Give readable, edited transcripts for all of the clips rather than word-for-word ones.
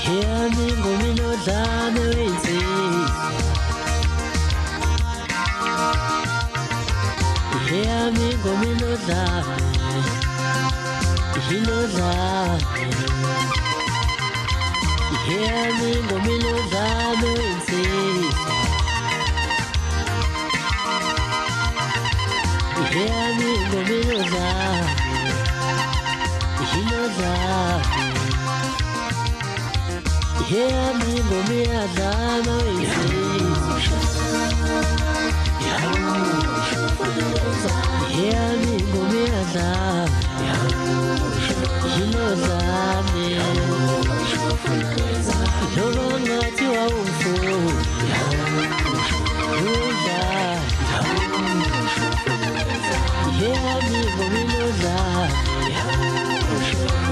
Hear me going on down the way. Hear me going on down. He knows that. Hear me going on down the way. Hear me going on down. He knows that. Hear me, go me a dama Hear me, go me a dama. He knows that me. No longer to our fool. Hear me, go me no that.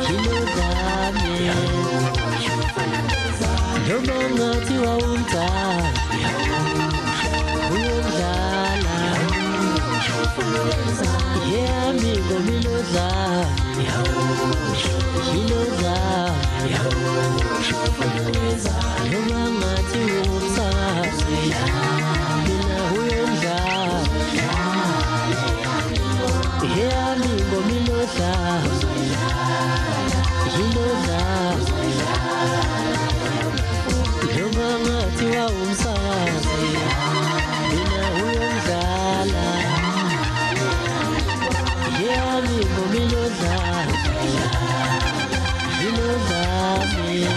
He knows that me. No longer to our time. Hear me, go me no that. He knows that. No longer to our time. Hear me, go me no that. He knows that. Mama tiwa umsakazi mina uyongala yami ngomiloza ilozami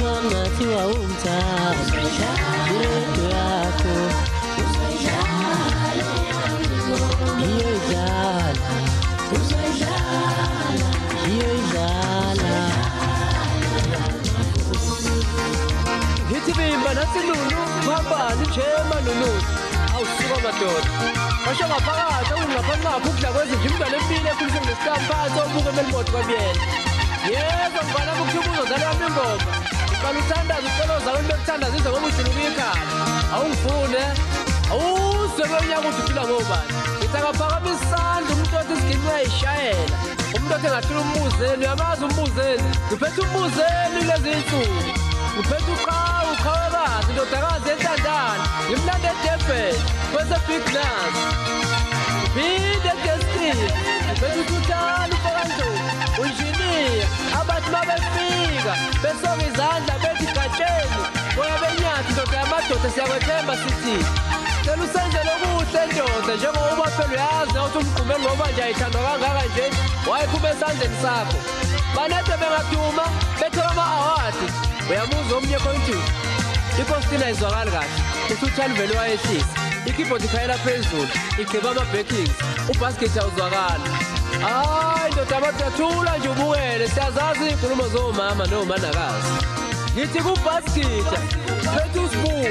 mama tiwa umsakazi yetu yako Hitibimba nathi lulu phambani njema lulu awusuka madoda basho ngaphakathi awungaphanqapha ukudla kwezinja imntwana empile ekhulise ngesikhamphatho obuke emelimoto kwabiyena yebo ngibala ukuthubuzo zalami ingoma uqala uthandaza ucelo zawe bekuthandazisa ngoba ujuluka ikhaya awungifune awuze kwenyaka uthi uphila ngobani ngithi akaphakama isandla umuntu othi isiginci uyayishayela umuntu othi engahlula umbuzeni uyamazi umbuzeni ngiphethe umbuzeni kulezi nsuku ngiphethe uqhawekazi indodakazi entandane ngimlanda eDurban kwese Big Nas phinde eGestin ngiphethe uThuthani uFakandlovu unjiniya abathi mabefika besoka izandla bethi gatsheni moya benyathi ndoda yamadoda siyakwethemba sithi cela usenze lokuhle ndoda njengoba phela uyazi ukuthi umgqumeli ngoba nje ayithandwa kangaka nje wayephuma esandleni sakho banede bengaduma bethola ama-awadi uyamuza omnye kontu ipostina ayizwakali kahle uThuthani vele wayehlisa ikeyboard ikhayela phezulu igqiba ama-backings ubasket awuzwakali hayi ndoda amadoda nje ubukele siyazazi iy'nkulumo zomama nomanakazi ngithi kubasket phethe usibuko